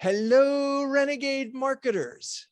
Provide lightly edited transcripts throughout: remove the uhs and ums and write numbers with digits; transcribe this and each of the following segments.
Hello, Renegade marketers.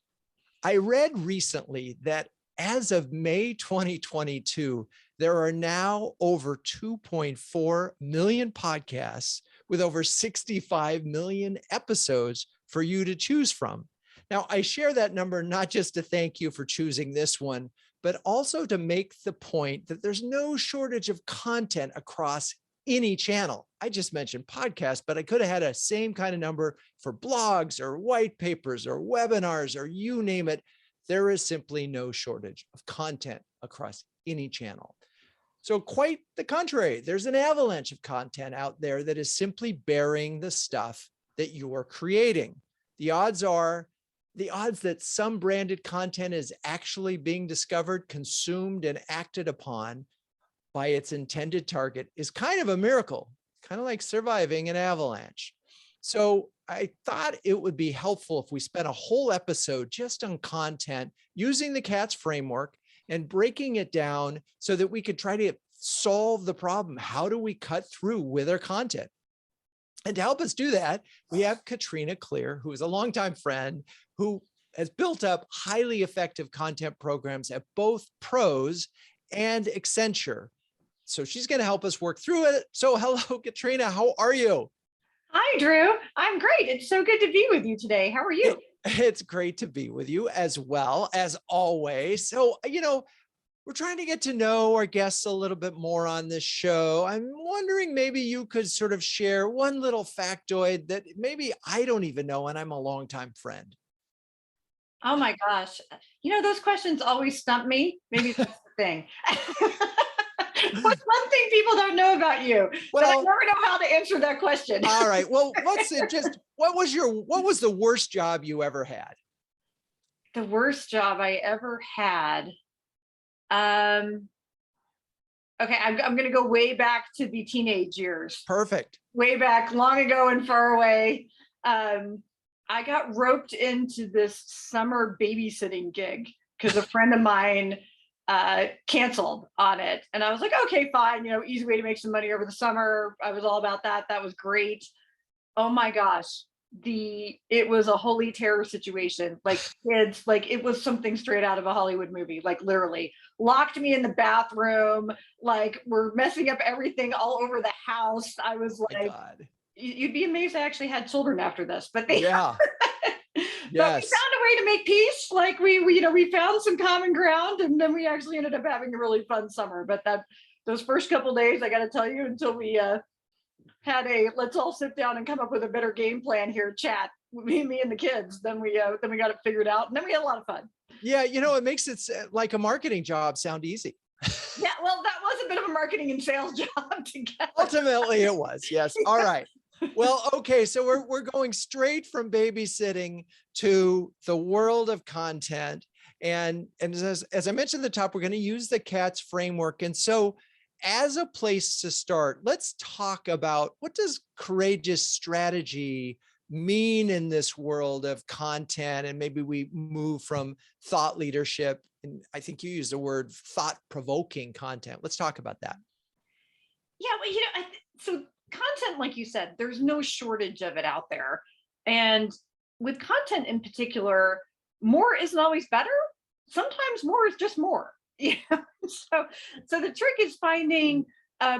I read recently that as of May 2022, there are now over 2.4 million podcasts with over 65 million episodes for you to choose from. Now, I share that number not just to thank you for choosing this one, but also to make the point that there's no shortage of content across any channel. I just mentioned podcasts, but I could have had a same kind of number for blogs or white papers or webinars or you name it. There is simply no shortage of content across any channel. So quite the contrary, there's an avalanche of content out there that is simply bearing the stuff that you are creating. The odds that some branded content is actually being discovered, consumed, and acted upon by its intended target is kind of a miracle, kind of like surviving an avalanche. So I thought it would be helpful if we spent a whole episode just on content using the CATS framework and breaking it down so that we could try to solve the problem. How do we cut through with our content? And to help us do that, we have Katrina Klier, who is a longtime friend who has built up highly effective content programs at both Pros and Accenture. So she's going to help us work through it. So hello, Katrina, how are you? Hi, Drew. I'm great. It's so good to be with you today. How are you? It's great to be with you as well, as always. So, we're trying to get to know our guests a little bit more on this show. I'm wondering maybe you could sort of share one little factoid that maybe I don't even know, and I'm a longtime friend. Oh my gosh. Those questions always stump me. Maybe that's the thing. What's one thing people don't know about you? Well, I never know how to answer that question. All right. Well, what was the worst job you ever had? The worst job I ever had. Okay, I'm going to go way back to the teenage years. Perfect. Way back, long ago and far away. I got roped into this summer babysitting gig because a friend of mine canceled on it. And I was like, okay, fine, easy way to make some money over the summer. I was all about that. That was great. Oh my gosh. It was a holy terror situation. Like kids, like it was something straight out of a Hollywood movie, like literally locked me in the bathroom, like we're messing up everything all over the house. I was like, you'd be amazed I actually had children after this, but yeah. But we found a way to make peace. Like we found some common ground, and then we actually ended up having a really fun summer. But those first couple of days, I got to tell you, until we had let's all sit down and come up with a better game plan here, chat, me and the kids. Then we got it figured out, and then we had a lot of fun. Yeah, it makes it like a marketing job sound easy. Yeah, well, that was a bit of a marketing and sales job together. Ultimately, it was. Yes. All right. Well, okay. So we're going straight from babysitting to the world of content. And as I mentioned at the top, we're going to use the CATS framework. And so as a place to start, let's talk about what does courageous strategy mean in this world of content? And maybe we move from thought leadership. And I think you used the word thought-provoking content. Let's talk about that. Yeah, well, so content, like you said, there's no shortage of it out there. And with content in particular, more isn't always better. Sometimes more is just more. So the trick is finding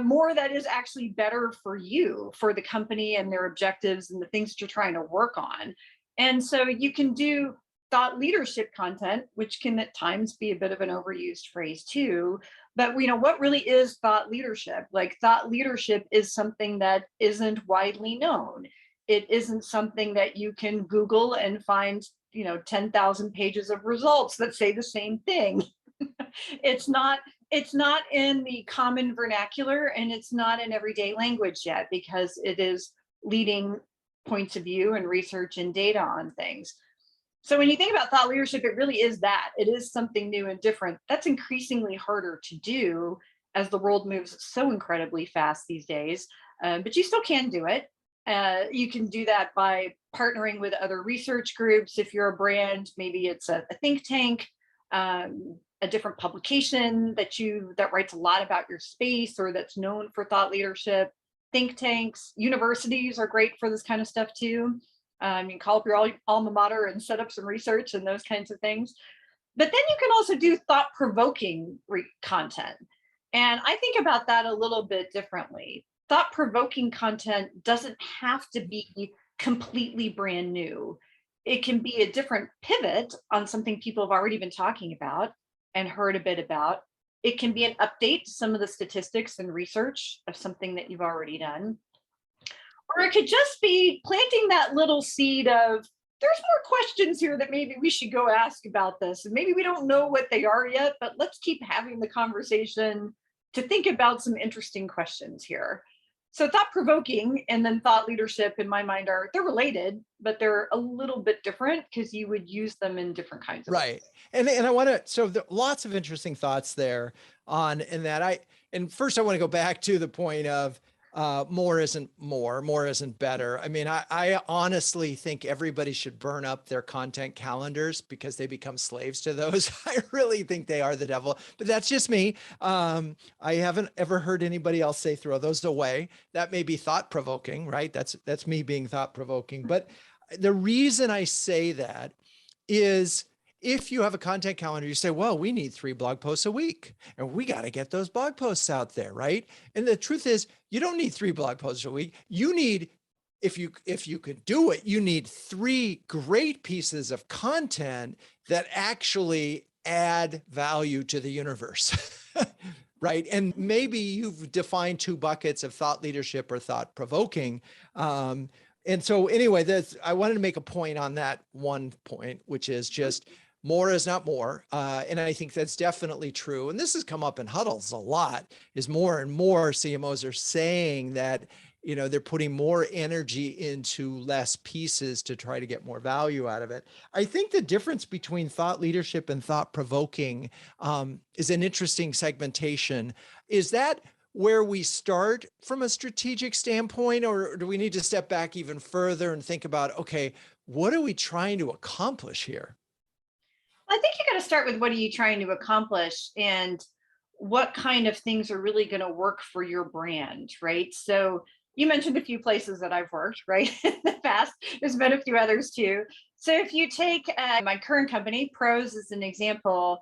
more that is actually better for you, for the company and their objectives and the things that you're trying to work on. And so you can do thought leadership content, which can at times be a bit of an overused phrase too. But what really is thought leadership? Like thought leadership is something that isn't widely known. It isn't something that you can Google and find, 10,000 pages of results that say the same thing. It's not in the common vernacular, and it's not in everyday language yet, because it is leading points of view and research and data on things. So when you think about thought leadership, it really is that. It is something new and different. That's increasingly harder to do as the world moves so incredibly fast these days, but you still can do it. You can do that by partnering with other research groups. If you're a brand, maybe it's a think tank, a different publication that writes a lot about your space or that's known for thought leadership. Think tanks, universities are great for this kind of stuff too. You can call up your alma mater and set up some research and those kinds of things. But then you can also do thought-provoking content. And I think about that a little bit differently. Thought-provoking content doesn't have to be completely brand new. It can be a different pivot on something people have already been talking about and heard a bit about. It can be an update to some of the statistics and research of something that you've already done. Or it could just be planting that little seed of, there's more questions here that maybe we should go ask about this. And maybe we don't know what they are yet, but let's keep having the conversation to think about some interesting questions here. So thought-provoking and then thought leadership in my mind they're related, but they're a little bit different because you would use them in different kinds of Right. And I want to, so lots of interesting thoughts there and first I want to go back to the point of more isn't more isn't better. I mean, I honestly think everybody should burn up their content calendars because they become slaves to those. I really think they are the devil, but that's just me. I haven't ever heard anybody else say throw those away. That may be thought provoking, right? That's me being thought provoking. But the reason I say that is, if you have a content calendar, you say, well, we need 3 blog posts a week and we got to get those blog posts out there, right? And the truth is, you don't need 3 blog posts a week. You need, if you could do it, you need 3 great pieces of content that actually add value to the universe, right? And maybe you've defined 2 buckets of thought leadership or thought provoking. And so anyway, I wanted to make a point on that one point, which is just, more is not more. And I think that's definitely true. And this has come up in huddles a lot, is more and more CMOs are saying that, they're putting more energy into less pieces to try to get more value out of it. I think the difference between thought leadership and thought provoking is an interesting segmentation. Is that where we start from a strategic standpoint, or do we need to step back even further and think about, okay, what are we trying to accomplish here? I think you got to start with, what are you trying to accomplish and what kind of things are really going to work for your brand, right? So you mentioned a few places that I've worked, right, in the past. There's been a few others too. So if you take my current company, Pros, as an example,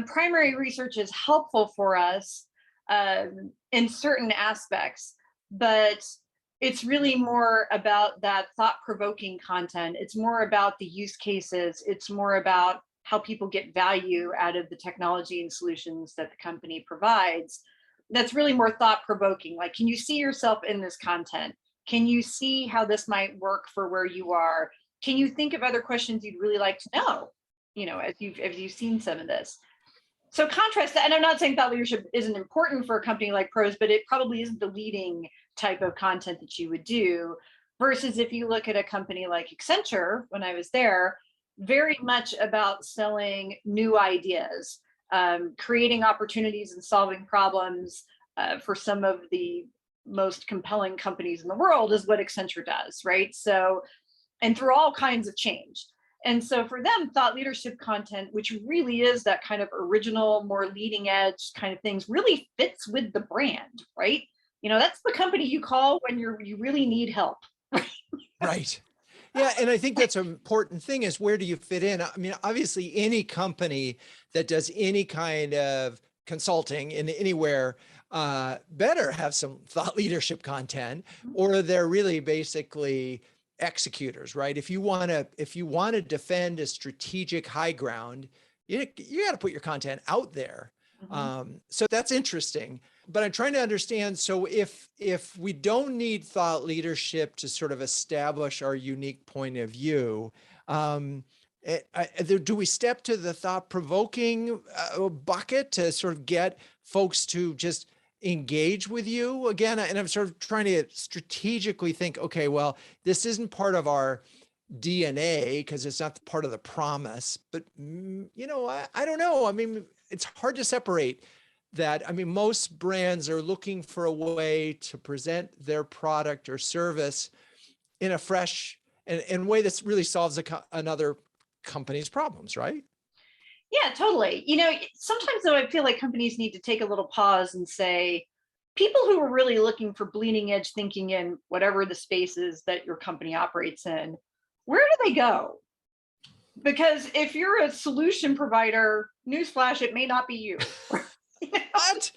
primary research is helpful for us in certain aspects, but it's really more about that thought-provoking content. It's more about the use cases. It's more about how people get value out of the technology and solutions that the company provides. That's really more thought-provoking. Like, can you see yourself in this content? Can you see how this might work for where you are? Can you think of other questions you'd really like to know, as you've seen some of this? So contrast that, and I'm not saying thought leadership isn't important for a company like Pros, but it probably isn't the leading type of content that you would do, versus if you look at a company like Accenture, when I was there, very much about selling new ideas, creating opportunities and solving problems for some of the most compelling companies in the world is what Accenture does, right? So, and through all kinds of change. And so for them, thought leadership content, which really is that kind of original, more leading edge kind of things, really fits with the brand, right? That's the company you call when you really need help. Right. Yeah. And I think that's an important thing, is where do you fit in? I mean, obviously any company that does any kind of consulting in anywhere better have some thought leadership content, or they're really basically executors, right? If you want to defend a strategic high ground, you got to put your content out there. So that's interesting. But I'm trying to understand, so if we don't need thought leadership to sort of establish our unique point of view, do we step to the thought-provoking bucket to sort of get folks to just engage with you again? And I'm sort of trying to strategically think, okay, well, this isn't part of our DNA because it's not part of the promise, but I don't know. I mean, it's hard to separate that. I mean, most brands are looking for a way to present their product or service in a fresh and way that really solves another company's problems, right? Yeah, totally. Sometimes though, I feel like companies need to take a little pause and say, people who are really looking for bleeding edge thinking in whatever the space is that your company operates in where do they go? Because if you're a solution provider, newsflash, it may not be you. You know? What?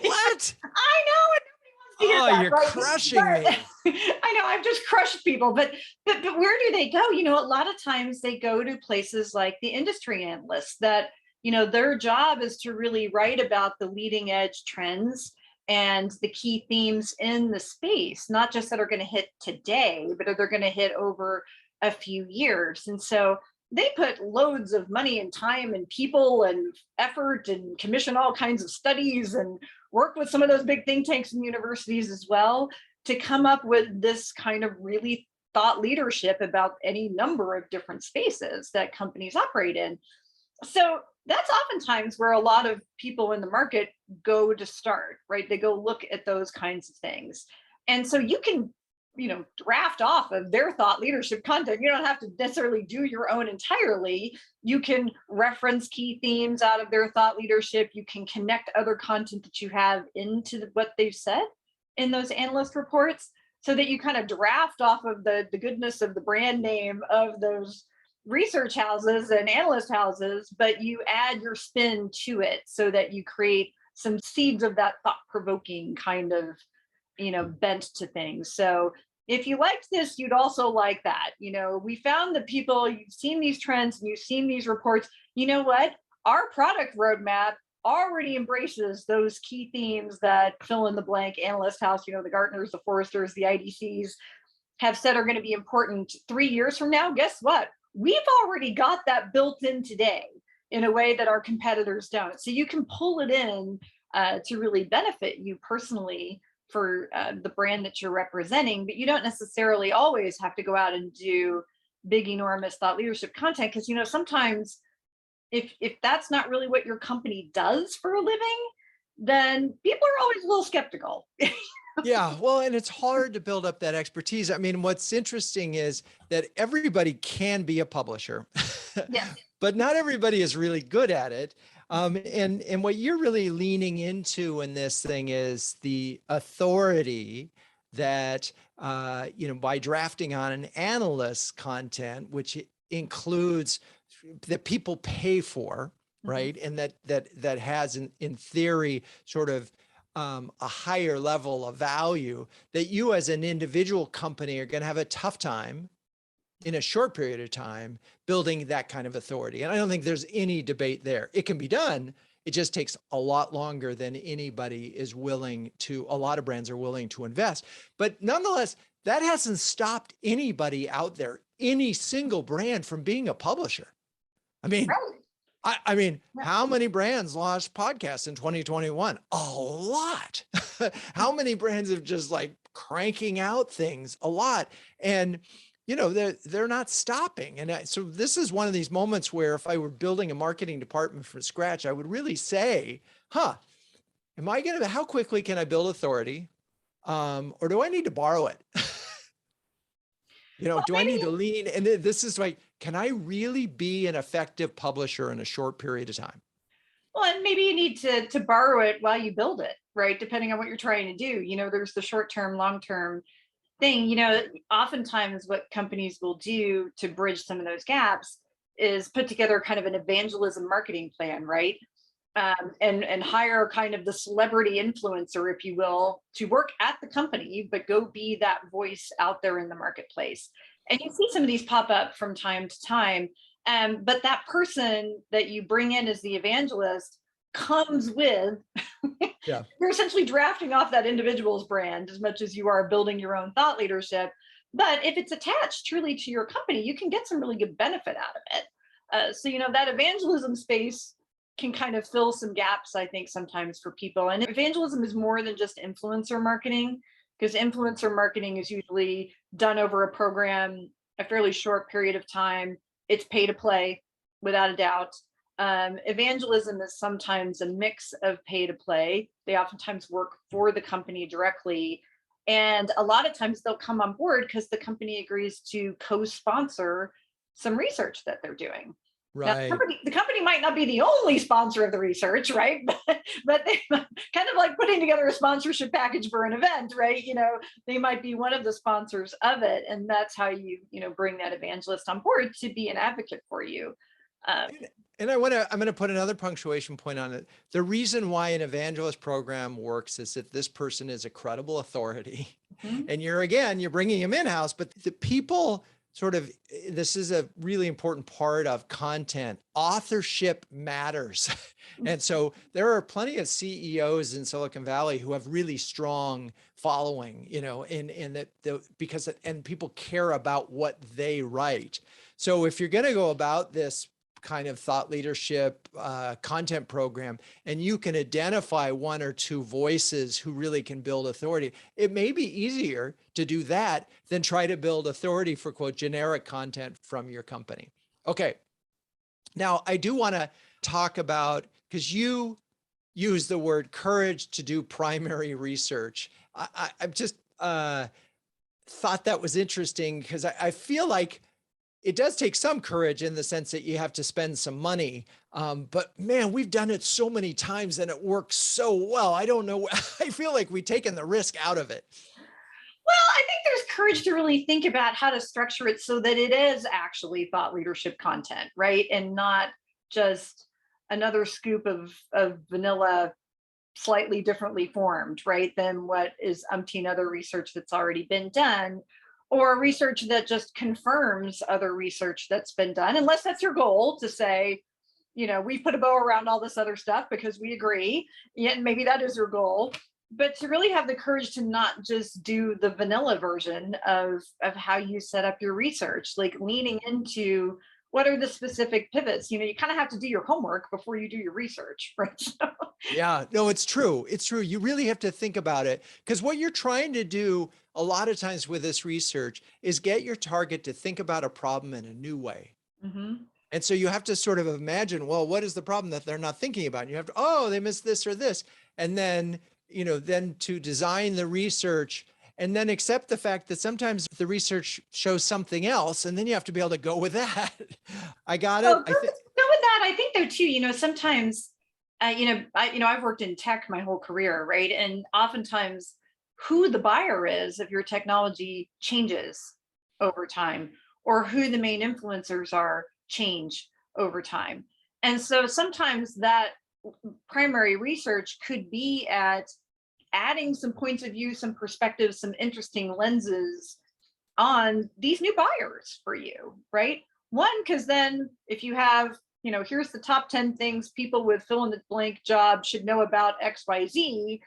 What? I know, and nobody wants to hear Oh, that, you're right? crushing me. I know, I've just crushed people, but where do they go? You know, a lot of times they go to places like the industry analysts that, you know, their job is to really write about the leading edge trends and the key themes in the space, not just that are going to hit today, but they're going to hit over a few years. And so they put loads of money and time and people and effort and commission all kinds of studies and work with some of those big think tanks and universities as well to come up with this kind of really thought leadership about any number of different spaces that companies operate in. So that's oftentimes where a lot of people in the market go to start, right? They go look at those kinds of things. And so you can, you know, draft off of their thought leadership content. You don't have to necessarily do your own entirely. You can reference key themes out of their thought leadership. You can connect other content that you have into what they've said in those analyst reports so that you kind of draft off of the goodness of the brand name of those research houses and analyst houses, but you add your spin to it so that you create some seeds of that thought-provoking kind of, you know, bent to things. So if you liked this, you'd also like that. You know, we found that people, you've seen these trends and you've seen these reports. You know what? Our product roadmap already embraces those key themes that fill in the blank analyst house, you know, the Gartners, the Forresters, the IDCs have said are going to be important 3 years from now. Guess what? We've already got that built in today in a way that our competitors don't. So you can pull it in to really benefit you personally for the brand that you're representing, but you don't necessarily always have to go out and do big, enormous thought leadership content. Because, you know, sometimes if that's not really what your company does for a living, then people are always a little skeptical. Yeah, well, and it's hard to build up that expertise. I mean, what's interesting is that everybody can be a publisher, Yeah. but not everybody is really good at it. And what you're really leaning into in this thing is the authority that, you know, by drafting on an analyst's content, which includes that people pay for, right? And that has in theory sort of a higher level of value, that you as an individual company are going to have a tough time in a short period of time building that kind of authority. And I don't think there's any debate there. It can be done. It just takes a lot longer than anybody is willing to, a lot of brands are willing to invest. But nonetheless, that hasn't stopped anybody out there, any single brand, from being a publisher. I mean, Right. I mean, how many brands launched podcasts in 2021? A lot. How many brands have just like cranking out things? A lot. And, you know, they're not stopping. And so this is one of these moments where if I were building a marketing department from scratch, I would really say, how quickly can I build authority? Or do I need to borrow it? You know, Well, do I need to lean? And this is like, can I really be an effective publisher in a short period of time? Well, and maybe you need to borrow it while you build it, right? Depending on what you're trying to do. You know, there's the short-term, long-term thing. You know, oftentimes what companies will do to bridge some of those gaps is put together kind of an evangelism marketing plan, right? And hire kind of the celebrity influencer, if you will, to work at the company, but go be that voice out there in the marketplace. And you see some of these pop up from time to time. But that person that you bring in as the evangelist comes with, Yeah. you're essentially drafting off that individual's brand as much as you are building your own thought leadership. But if it's attached truly to your company, you can get some really good benefit out of it. So, you know, that evangelism space can kind of fill some gaps, I think, sometimes for people. And evangelism is more than just influencer marketing, because influencer marketing is usually done over a program, a fairly short period of time. It's pay to play, without a doubt. Evangelism is sometimes a mix of pay to play. They oftentimes work for the company directly. And a lot of times they'll come on board because the company agrees to co-sponsor some research that they're doing. Now, Right. the company might not be the only sponsor of the research, right? But they kind of like putting together a sponsorship package for an event, right? They might be one of the sponsors of it, and that's how you bring that evangelist on board to be an advocate for you. Um, And I'm going to put another punctuation point on it. The reason why an evangelist program works is if this person is a credible authority, mhm. and you're bringing them in-house, but the people this is a really important part of content. Authorship matters. And so there are plenty of CEOs in Silicon Valley who have really strong following, because people care about what they write. So if you're going to go about this kind of thought leadership content program, and you can identify one or two voices who really can build authority, it may be easier to do that than try to build authority for, quote, generic content from your company. Okay. Now, I do want to talk about, because you use the word courage to do primary research. I've just thought that was interesting, because I feel like it does take some courage in the sense that you have to spend some money. But man, we've done it so many times and it works so well. I don't know. I feel like we've taken the risk out of it. Well, I think there's courage to really think about how to structure it so that it is actually thought leadership content, right? And not just another scoop of vanilla, slightly differently formed, right, than what is umpteen other research that's already been done, or research that just confirms other research that's been done, unless that's your goal to say, we've put a bow around all this other stuff because we agree. Yeah, maybe that is your goal. But to really have the courage to not just do the vanilla version of how you set up your research, like leaning into what are the specific pivots. You kind of have to do your homework before you do your research, right? Yeah, no, it's true. It's true. You really have to think about it, because what you're trying to do a lot of times with this research is get your target to think about a problem in a new way. Mhm. And so you have to sort of imagine, well, what is the problem that they're not thinking about? And you have to, oh, they missed this or this. And then, then to design the research and then accept the fact that sometimes the research shows something else. And then you have to be able to go with that. I got Oh, it. go with that. I think though too, sometimes, I've worked in tech my whole career, right? And oftentimes, who the buyer is of your technology changes over time, or who the main influencers are change over time. And so sometimes that primary research could be at adding some points of view, some perspectives, some interesting lenses on these new buyers for you, right? One, because then if you have, here's the top 10 things people with fill in the blank job should know about XYZ,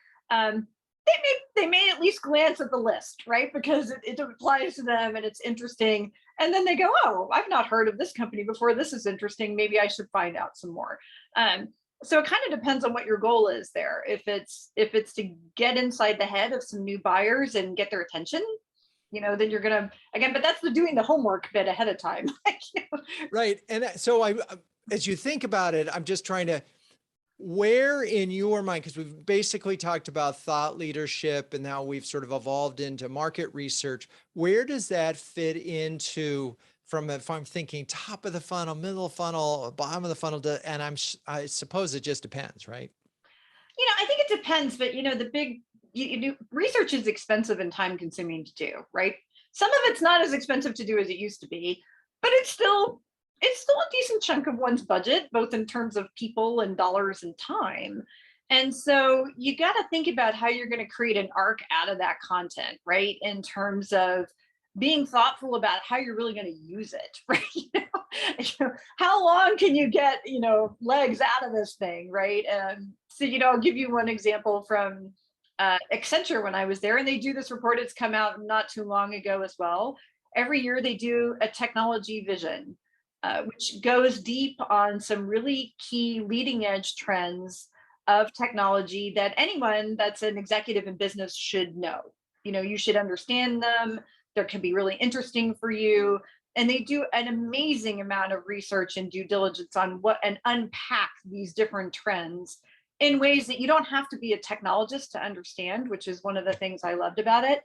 they may at least glance at the list, right? Because it applies to them and it's interesting. And then they go, oh, I've not heard of this company before. This is interesting. Maybe I should find out some more. So it kind of depends on what your goal is there. If it's to get inside the head of some new buyers and get their attention, then you're gonna again, but that's doing the homework bit ahead of time. Right. And so as you think about it, I'm just trying to, where in your mind, because we've basically talked about thought leadership and now we've sort of evolved into market research, where does that fit into, from, if I'm thinking top of the funnel, middle of the funnel, bottom of the funnel, and I suppose it just depends, right? I think it depends, but the big research is expensive and time consuming to do, right? Some of it's not as expensive to do as it used to be, but it's still a decent chunk of one's budget, both in terms of people and dollars and time. And so you got to think about how you're going to create an arc out of that content, right? In terms of being thoughtful about how you're really going to use it, right? How long can you get, legs out of this thing, right? So, I'll give you one example from Accenture when I was there, and they do this report. It's come out not too long ago as well. Every year they do a technology vision, which goes deep on some really key leading edge trends of technology that anyone that's an executive in business should know. You should understand them. They can be really interesting for you. And they do an amazing amount of research and due diligence on and unpack these different trends in ways that you don't have to be a technologist to understand, which is one of the things I loved about it.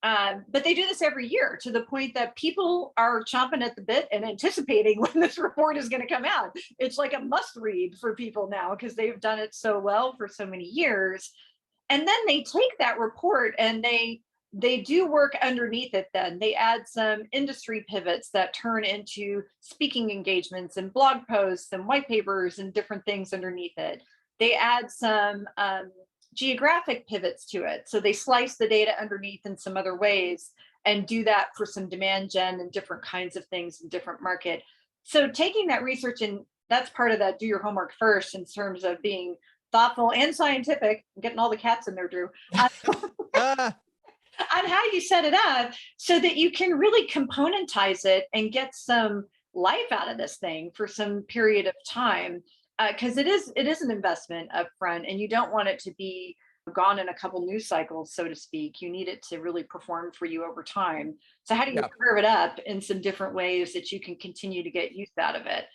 But they do this every year to the point that people are chomping at the bit and anticipating when this report is going to come out. It's like a must read for people now because they've done it so well for so many years. And then they take that report and they do work underneath it. Then they add some industry pivots that turn into speaking engagements and blog posts and white papers and different things underneath it. They add some geographic pivots to it. So they slice the data underneath in some other ways and do that for some demand gen and different kinds of things in different market. So taking that research, and that's part of that do your homework first in terms of being thoughtful and scientific, getting all the cats in there, Drew, on how you set it up so that you can really componentize it and get some life out of this thing for some period of time. Because it is an investment up front, and you don't want it to be gone in a couple news cycles, so to speak. You need it to really perform for you over time. So how do you carve it up in some different ways that you can continue to get use out of it?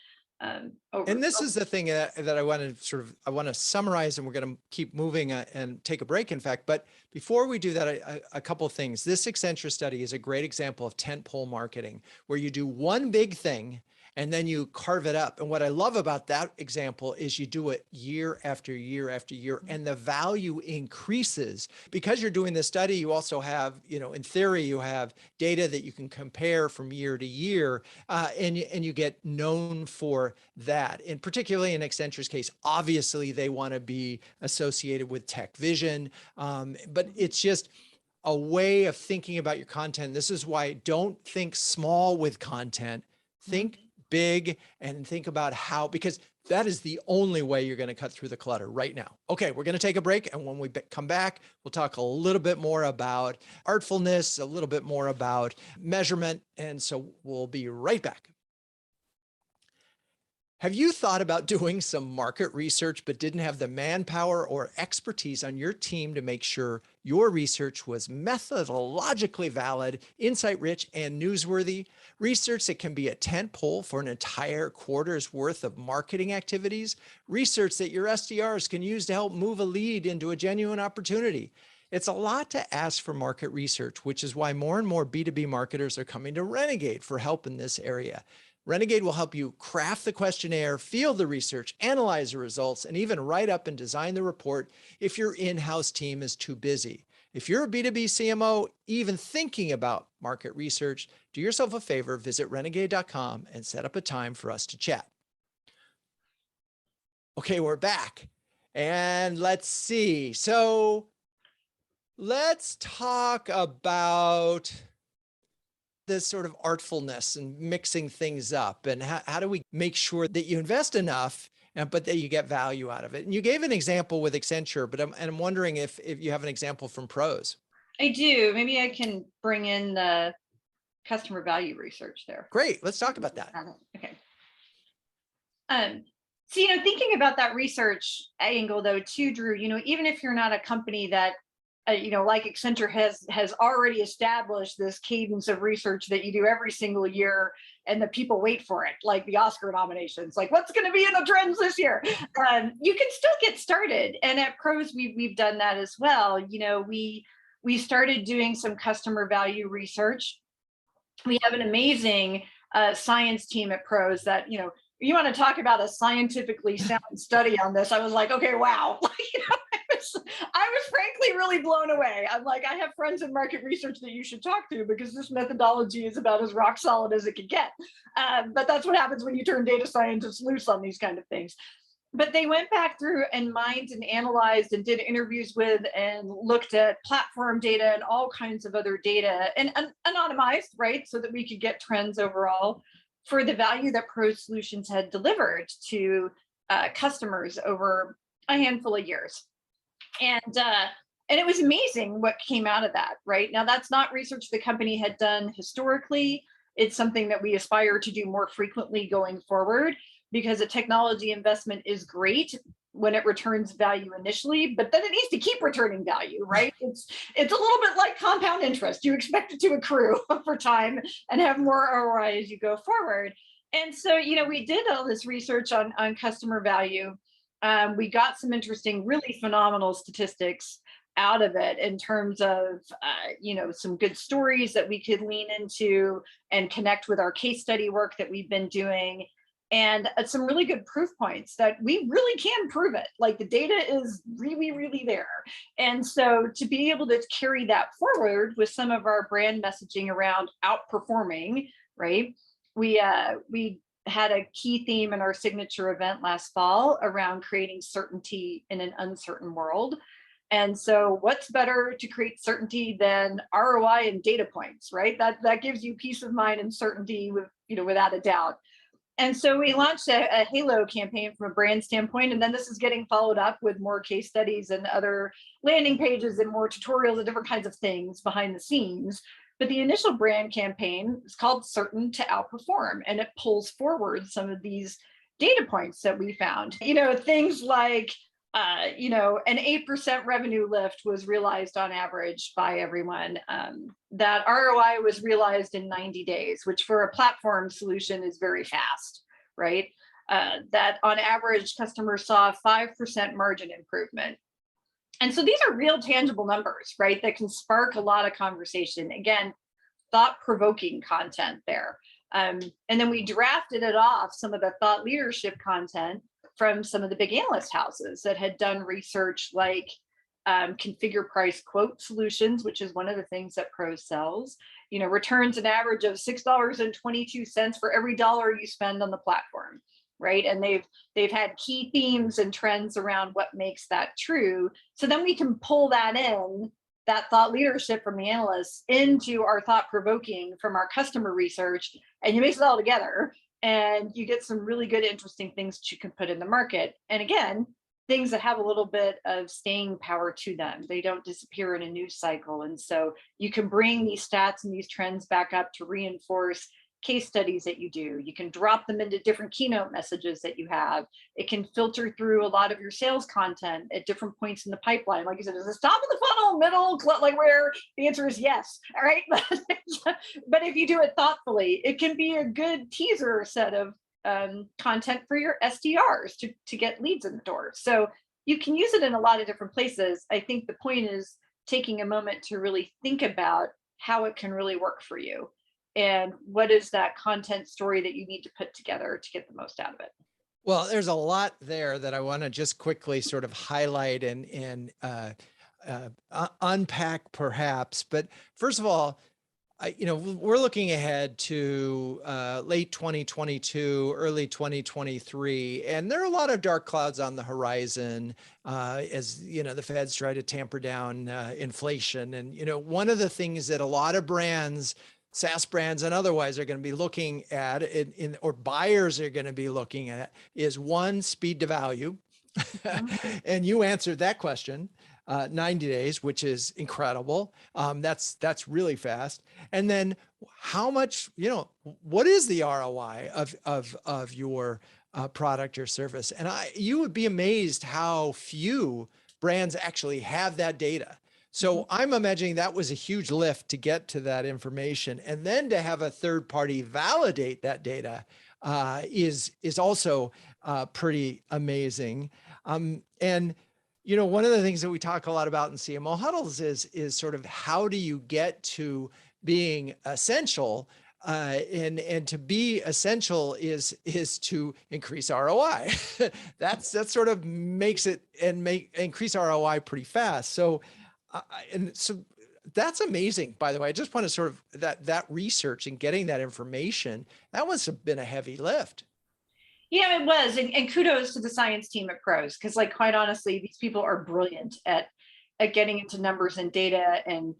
And this is the thing that I want to I want to summarize, and we're going to keep moving and take a break, in fact. But before we do that, a couple of things. This Accenture study is a great example of tentpole marketing, where you do one big thing and then you carve it up. And what I love about that example is you do it year after year after year, and the value increases. Because you're doing this study, you also have, in theory, you have data that you can compare from year to year, and you get known for that. And particularly in Accenture's case, obviously they want to be associated with tech vision, but it's just a way of thinking about your content. This is why don't think small with content, think big, and think about how, because that is the only way you're going to cut through the clutter right now. Okay, we're going to take a break. And when we come back, we'll talk a little bit more about artfulness, a little bit more about measurement. And so we'll be right back. Have you thought about doing some market research, but didn't have the manpower or expertise on your team to make sure your research was methodologically valid, insight-rich, and newsworthy? Research that can be a tentpole for an entire quarter's worth of marketing activities? Research that your SDRs can use to help move a lead into a genuine opportunity? It's a lot to ask for market research, which is why more and more B2B marketers are coming to Renegade for help in this area. Renegade will help you craft the questionnaire, field the research, analyze the results, and even write up and design the report if your in-house team is too busy. If you're a B2B CMO, even thinking about market research, do yourself a favor, visit renegade.com and set up a time for us to chat. Okay, we're back. And let's see. So let's talk about this sort of artfulness and mixing things up, and how do we make sure that you invest enough, but that you get value out of it? And you gave an example with Accenture, but I'm wondering if you have an example from pros. I do. Maybe I can bring in the customer value research there. Great. Let's talk about that. Okay. So, thinking about that research angle though, too, Drew, even if you're not a company that like Accenture has already established this cadence of research that you do every single year, and the people wait for it, like the Oscar nominations, like what's going to be in the trends this year. You can still get started, and at Pros we've done that as well. We started doing some customer value research. We have an amazing science team at Pros that you want to talk about a scientifically sound study on this. I was like, okay, wow. I was frankly really blown away. I'm like, I have friends in market research that you should talk to, because this methodology is about as rock solid as it could get. But that's what happens when you turn data scientists loose on these kind of things. But they went back through and mined and analyzed and did interviews with and looked at platform data and all kinds of other data, and anonymized, right? So that we could get trends overall for the value that Pro Solutions had delivered to customers over a handful of years. And it was amazing what came out of that, right? Now, that's not research the company had done historically. It's something that we aspire to do more frequently going forward, because a technology investment is great when it returns value initially, but then it needs to keep returning value, right? It's a little bit like compound interest. You expect it to accrue over time and have more ROI as you go forward. And so, we did all this research on customer value. We got some interesting, really phenomenal statistics. out of it in terms of, some good stories that we could lean into and connect with our case study work that we've been doing, and some really good proof points that we really can prove it. Like the data is really, really there. And so to be able to carry that forward with some of our brand messaging around outperforming, right? We had a key theme in our signature event last fall around creating certainty in an uncertain world. And so what's better to create certainty than ROI and data points, right? That gives you peace of mind and certainty without a doubt. And so we launched a Halo campaign from a brand standpoint, and then this is getting followed up with more case studies and other landing pages and more tutorials and different kinds of things behind the scenes. But the initial brand campaign is called Certain to Outperform, and it pulls forward some of these data points that we found. Things like, an 8% revenue lift was realized on average by everyone. That ROI was realized in 90 days, which for a platform solution is very fast, right? That on average, customers saw a 5% margin improvement. And so these are real tangible numbers, right? That can spark a lot of conversation. Again, thought-provoking content there. And then we drafted it off some of the thought leadership content from some of the big analyst houses that had done research like configure price quote solutions, which is one of the things that Pros sells, returns an average of $6.22 for every dollar you spend on the platform, right? And they've had key themes and trends around what makes that true. So then we can pull that in, that thought leadership from the analysts, into our thought provoking from our customer research, and you mix it all together and you get some really good, interesting things that you can put in the market. And again, things that have a little bit of staying power to them. They don't disappear in a news cycle. And so you can bring these stats and these trends back up to reinforce case studies that you do. You can drop them into different keynote messages that you have. It can filter through a lot of your sales content at different points in the pipeline. Like you said, is it top of the funnel, middle, like where? The answer is yes. All right. But if you do it thoughtfully, it can be a good teaser set of content for your SDRs to get leads in the door. So you can use it in a lot of different places. I think the point is taking a moment to really think about how it can really work for you. And what is that content story that you need to put together to get the most out of it? Well, there's a lot there that I want to just quickly sort of highlight and unpack perhaps. But first of all, we're looking ahead to late 2022, early 2023, and there are a lot of dark clouds on the horizon as the Feds try to tamper down inflation. And one of the things that a lot of brands, SaaS brands and otherwise, are going to be looking at, or buyers are going to be looking at, is one, speed to value. And you answered that question. 90 days, which is incredible. That's really fast. And then how much, what is the ROI of your product or service? And you would be amazed how few brands actually have that data. So I'm imagining that was a huge lift to get to that information, and then to have a third party validate that data is also pretty amazing. And one of the things that we talk a lot about in CMO Huddles is sort of how do you get to being essential, and to be essential is to increase ROI. That's sort of makes it increase ROI pretty fast. So that's amazing. By the way, I just want to sort of that research and getting that information, that must have been a heavy lift. Yeah, it was. And kudos to the science team at Pros, because quite honestly, these people are brilliant at getting into numbers and data and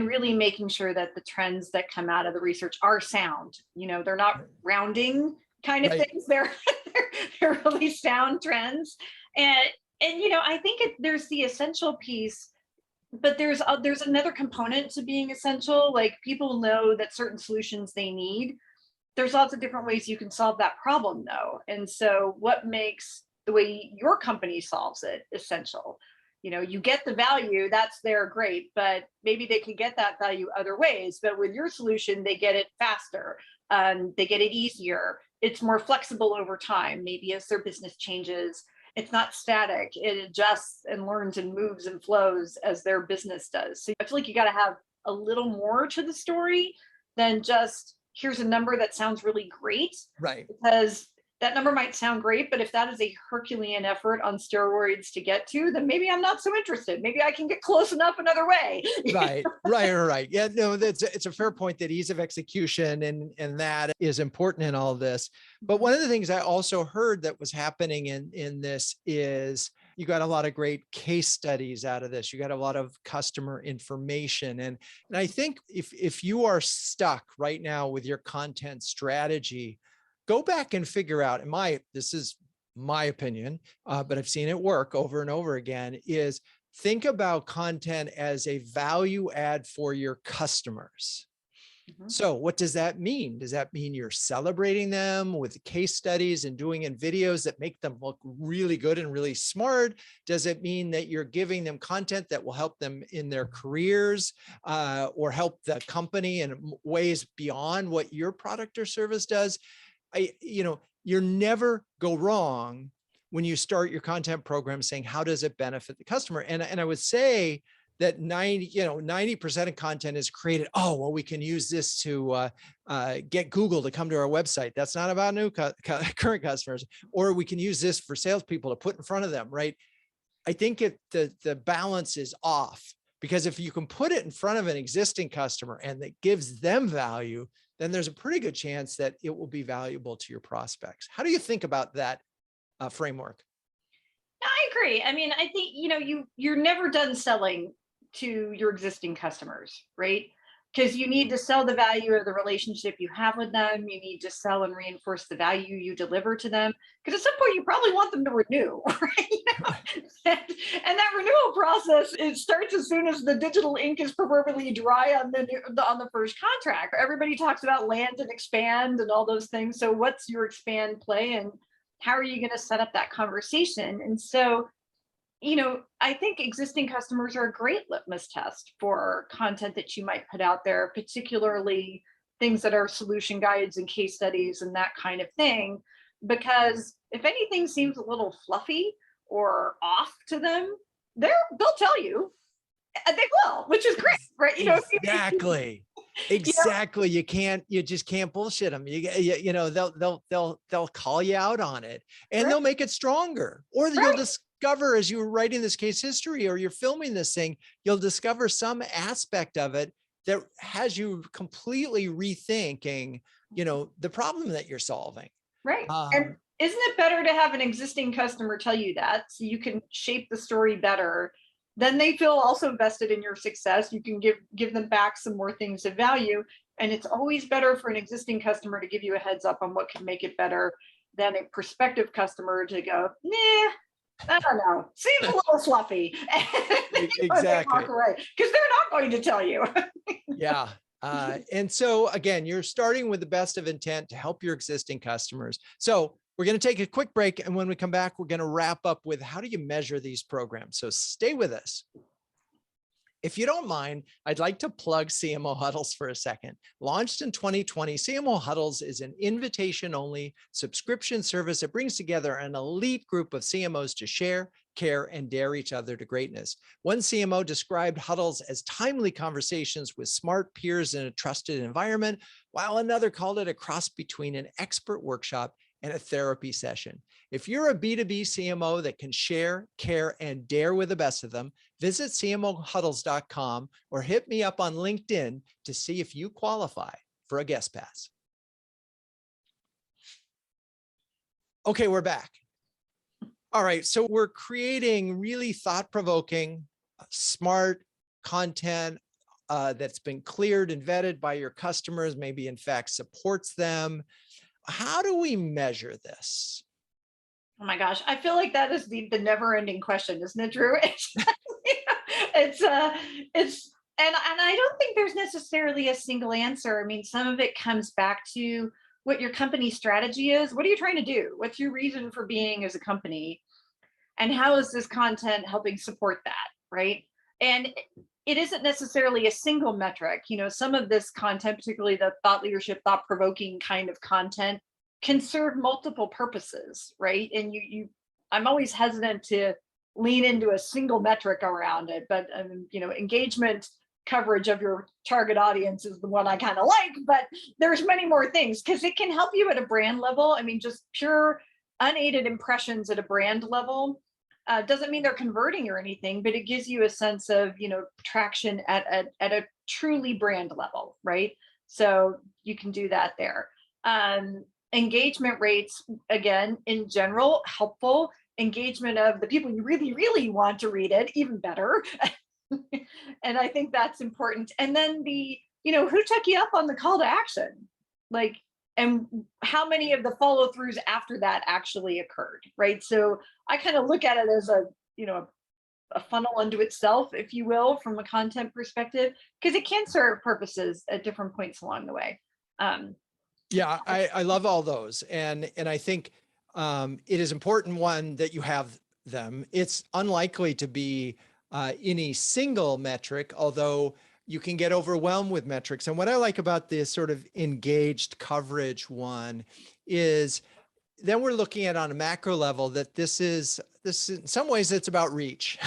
really making sure that the trends that come out of the research are sound. They're not rounding kind of things. They're really sound trends. And I think there's the essential piece, but there's another component to being essential. Like, people know that certain solutions they need. There's lots of different ways you can solve that problem, though. And so what makes the way your company solves it essential? You get the value, that's there, great, but maybe they could get that value other ways. But with your solution, they get it faster. They get it easier. It's more flexible over time, maybe as their business changes. It's not static. It adjusts and learns and moves and flows as their business does. So I feel like you got to have a little more to the story than just here's a number that sounds really great. Right. Because that number might sound great, but if that is a Herculean effort on steroids to get to, then maybe I'm not so interested. Maybe I can get close enough another way. Right. Yeah, no, it's a fair point that ease of execution and that is important in all this. But one of the things I also heard that was happening in this is you got a lot of great case studies out of this. You got a lot of customer information. And I think if you are stuck right now with your content strategy, go back and figure out, this is my opinion, but I've seen it work over and over again, is think about content as a value add for your customers. So what does that mean? Does that mean you're celebrating them with case studies and doing in videos that make them look really good and really smart? Does it mean that you're giving them content that will help them in their careers or help the company in ways beyond what your product or service does? You never go wrong when you start your content program saying, how does it benefit the customer? And I would say that 90% of content is created. Oh, well, we can use this to get Google to come to our website. That's not about new current customers, or we can use this for salespeople to put in front of them, right? I think the balance is off, because if you can put it in front of an existing customer and that gives them value, then there's a pretty good chance that it will be valuable to your prospects. How do you think about that framework? I agree. I mean, I think, you're never done selling to your existing customers, right? Because you need to sell the value of the relationship you have with them. You need to sell and reinforce the value you deliver to them. Because at some point, you probably want them to renew, right? And that renewal process, it starts as soon as the digital ink is proverbially dry on the first contract. Everybody talks about land and expand and all those things. So what's your expand play, and how are you going to set up that conversation? And so, I think existing customers are a great litmus test for content that you might put out there, particularly things that are solution guides and case studies and that kind of thing. Because if anything seems a little fluffy or off to them, they'll tell you. They will, which is great, right? Exactly. You just can't bullshit them. They'll call you out on it, and they'll make it stronger. Or you'll discover, as you were writing this case history or you're filming this thing, you'll discover some aspect of it that has you completely rethinking, the problem that you're solving. Right. And isn't it better to have an existing customer tell you that, so you can shape the story better? Then they feel also invested in your success. You can give them back some more things of value. And it's always better for an existing customer to give you a heads up on what can make it better than a prospective customer to go, nah, I don't know, seems a little fluffy. Exactly. Walk away, because they're not going to tell you. Yeah. And so again, you're starting with the best of intent to help your existing customers. So we're going to take a quick break. And when we come back, we're going to wrap up with how do you measure these programs? So stay with us. If you don't mind, I'd like to plug Cmo Huddles for a second. Launched in 2020, Cmo Huddles is an invitation-only subscription service that brings together an elite group of CMOs to share, care, and dare each other to greatness. One CMO described Huddles as timely conversations with smart peers in a trusted environment, while another called it a cross between an expert workshop and a therapy session. If you're a B2B CMO that can share, care, and dare with the best of them, visit cmohuddles.com or hit me up on LinkedIn to see if you qualify for a guest pass. Okay, we're back. All right, so we're creating really thought-provoking, smart content that's been cleared and vetted by your customers, maybe in fact supports them. How do we measure this? Oh my gosh, I feel like that is the never-ending question, isn't it, Drew? And I don't think there's necessarily a single answer. I mean, some of it comes back to what your company strategy is. What are you trying to do? What's your reason for being as a company? And how is this content helping support that, right? And it isn't necessarily a single metric. Some of this content, particularly the thought leadership, thought-provoking kind of content, can serve multiple purposes, right? And I'm always hesitant to lean into a single metric around it, but engagement coverage of your target audience is the one I kind of like, but there's many more things because it can help you at a brand level. I mean, just pure unaided impressions at a brand level doesn't mean they're converting or anything, but it gives you a sense of, traction at a truly brand level, right? So you can do that there. Engagement rates, again, in general, helpful. Engagement of the people you really, really want to read it, even better. And I think that's important. And then who took you up on the call to action? Like, and how many of the follow throughs after that actually occurred, right? So I kind of look at it as a funnel unto itself, if you will, from a content perspective, because it can serve purposes at different points along the way. Yeah, I love all those. And I think it is important, one, that you have them. It's unlikely to be any single metric, although you can get overwhelmed with metrics. And what I like about this sort of engaged coverage one is then we're looking at on a macro level that this in some ways it's about reach,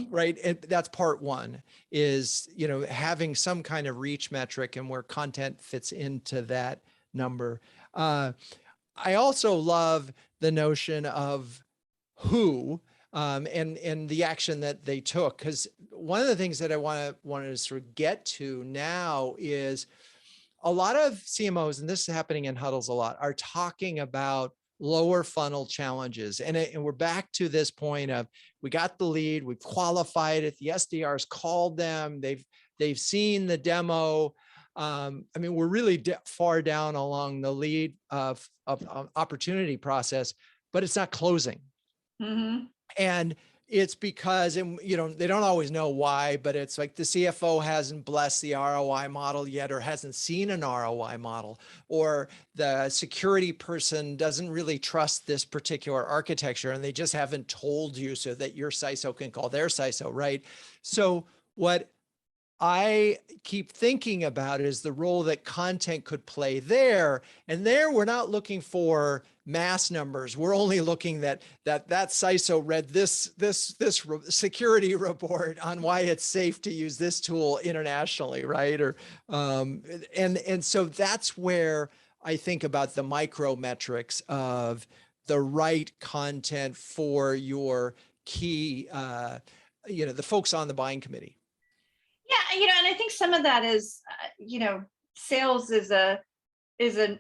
right? And that's part one is, having some kind of reach metric and where content fits into that number. I also love the notion of who, and the action that they took. Because one of the things that I wanted to sort of get to now is a lot of CMOs, and this is happening in huddles a lot, are talking about lower funnel challenges. And we're back to this point of, we got the lead, we've qualified it, the SDRs called them, they've seen the demo. We're really far down along the lead of opportunity process, but it's not closing. Mm-hmm. And it's because, and they don't always know why, but it's like the CFO hasn't blessed the ROI model yet, or hasn't seen an ROI model, or the security person doesn't really trust this particular architecture, and they just haven't told you so that your CISO can call their CISO, right? So what I keep thinking about is the role that content could play there. And there, we're not looking for mass numbers. We're only looking that CISO read this security report on why it's safe to use this tool internationally, right? Or and so that's where I think about the micro metrics of the right content for your key, the folks on the buying committee. Yeah, and I think some of that is, sales is a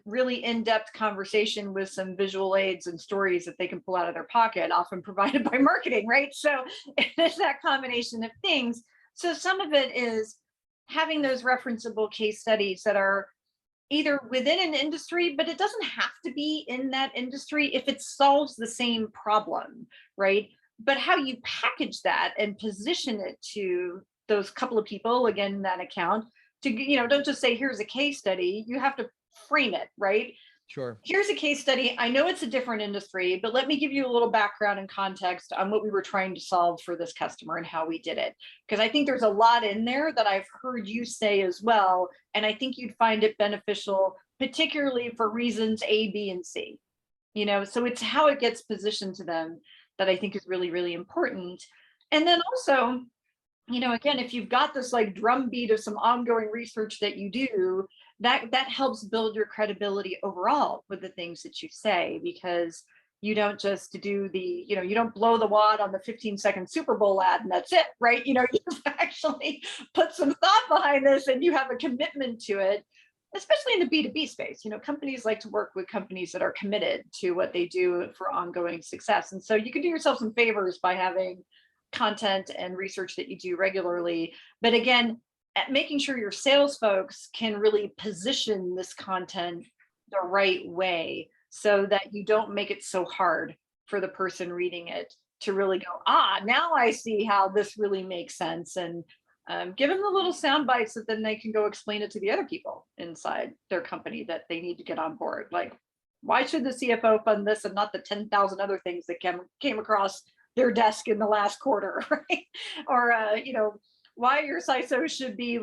really in-depth conversation with some visual aids and stories that they can pull out of their pocket, often provided by marketing, right? So it's that combination of things. So some of it is having those referenceable case studies that are either within an industry, but it doesn't have to be in that industry if it solves the same problem, right? But how you package that and position it to those couple of people, again, in that account, to, don't just say, here's a case study, you have to frame it, right? Sure. Here's a case study. I know it's a different industry, but let me give you a little background and context on what we were trying to solve for this customer and how we did it. Because I think there's a lot in there that I've heard you say as well. And I think you'd find it beneficial, particularly for reasons A, B, and C. So it's how it gets positioned to them that I think is really, really important. And then also, again, if you've got this like drumbeat of some ongoing research that you do, that helps build your credibility overall with the things that you say, because you don't just do the, you don't blow the wad on the 15-second Super Bowl ad and that's it, right? You've actually put some thought behind this and you have a commitment to it, especially in the B2B space. Companies like to work with companies that are committed to what they do for ongoing success. And so you can do yourself some favors by having content and research that you do regularly. But again, at making sure your sales folks can really position this content the right way so that you don't make it so hard for the person reading it to really go, now I see how this really makes sense. And give them the little sound bites that then they can go explain it to the other people inside their company that they need to get on board. Like, why should the CFO fund this and not the 10,000 other things that came across their desk in the last quarter, right? Or, why your CISO should be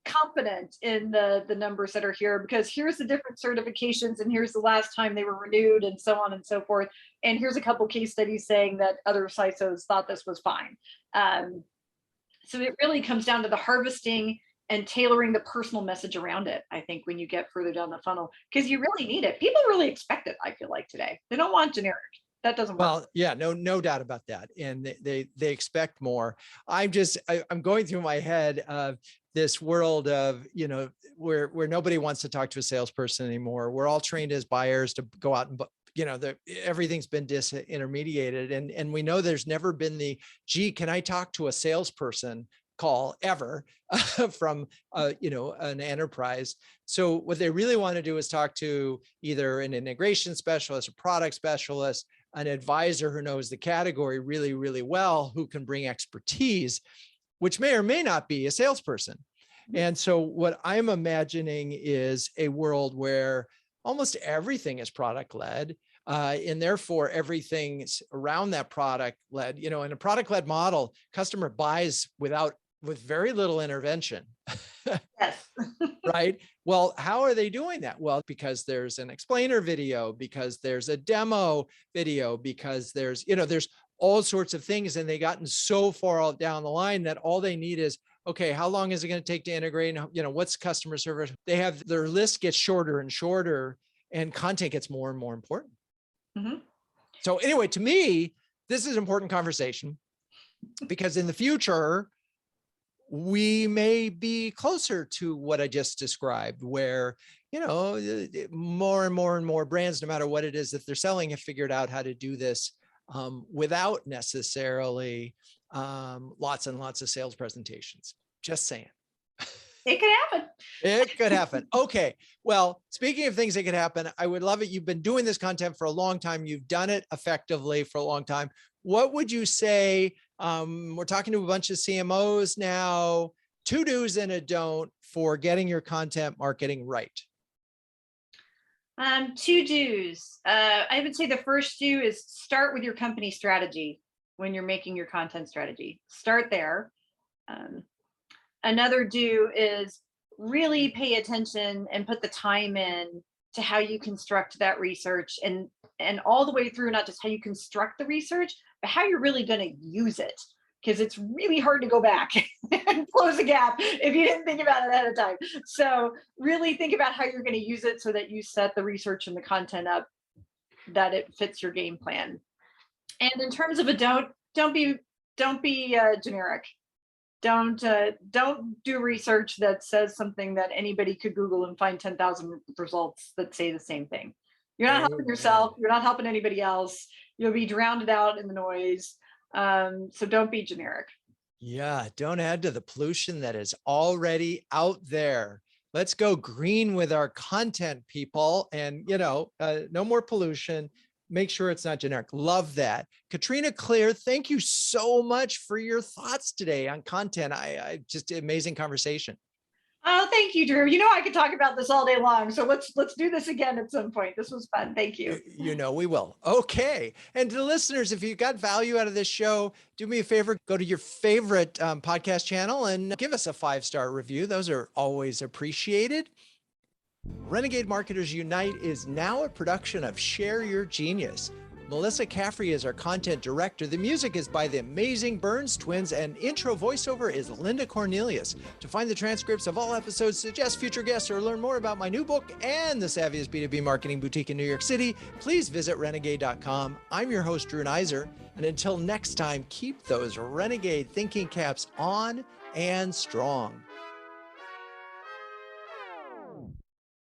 confident in the numbers that are here, because here's the different certifications and here's the last time they were renewed and so on and so forth. And here's a couple case studies saying that other CISOs thought this was fine. So it really comes down to the harvesting and tailoring the personal message around it, I think, when you get further down the funnel, because you really need it. People really expect it, I feel like, today. They don't want generic. That doesn't work. Well, yeah, no doubt about that. And they expect more. I'm going through my head of this world of, where nobody wants to talk to a salesperson anymore. We're all trained as buyers to go out and, everything's been disintermediated. And we know there's never been the, gee, can I talk to a salesperson call ever from, an enterprise. So what they really want to do is talk to either an integration specialist, a product specialist, an advisor who knows the category really, really well, who can bring expertise, which may or may not be a salesperson. And so what I'm imagining is a world where almost everything is product led, and therefore everything's around that product led. In a product led model, customer buys with very little intervention. Yes. Right. Well, how are they doing that? Well, because there's an explainer video, because there's a demo video, because there's all sorts of things. And they've gotten so far down the line that all they need is, okay, how long is it going to take to integrate? And, what's customer service? They have their list gets shorter and shorter, and content gets more and more important. Mm-hmm. So anyway, to me, this is an important conversation, because in the future, we may be closer to what I just described, where, more and more and more brands, no matter what it is that they're selling, have figured out how to do this without necessarily lots and lots of sales presentations. Just saying. It could happen. It could happen. Okay. Well, speaking of things that could happen, I would love it. You've been doing this content for a long time. You've done it effectively for a long time. What would you say? We're talking to a bunch of CMOs now, 2 do's and a don't for getting your content marketing right. 2 do's. I would say the first do is start with your company strategy when you're making your content strategy. Start there. Another do is really pay attention and put the time in to how you construct that research, and all the way through, not just how you construct the research, but how you're really going to use it. Because it's really hard to go back and close a gap if you didn't think about it ahead of time. So really think about how you're going to use it so that you set the research and the content up that it fits your game plan. And in terms of a don't be generic. Don't do research that says something that anybody could Google and find 10,000 results that say the same thing. You're not helping yourself. You're not helping anybody else. You'll be drowned out in the noise. So don't be generic. Yeah, don't add to the pollution that is already out there. Let's go green with our content, people. And, no more pollution. Make sure it's not generic. Love that. Katrina, Klier, thank you so much for your thoughts today on content. I just amazing conversation. Oh, thank you, Drew. I could talk about this all day long. So let's do this again at some point. This was fun. Thank you. We will. Okay. And to the listeners, if you got value out of this show, do me a favor, go to your favorite podcast channel and give us a 5-star review. Those are always appreciated. Renegade Marketers Unite is now a production of Share Your Genius. Melissa Caffrey is our content director. The music is by the amazing Burns Twins, and intro voiceover is Linda Cornelius. To find the transcripts of all episodes, suggest future guests, or learn more about my new book and the savviest B2B marketing boutique in New York City, please visit renegade.com. I'm your host, Drew Neiser. And until next time, keep those renegade thinking caps on and strong.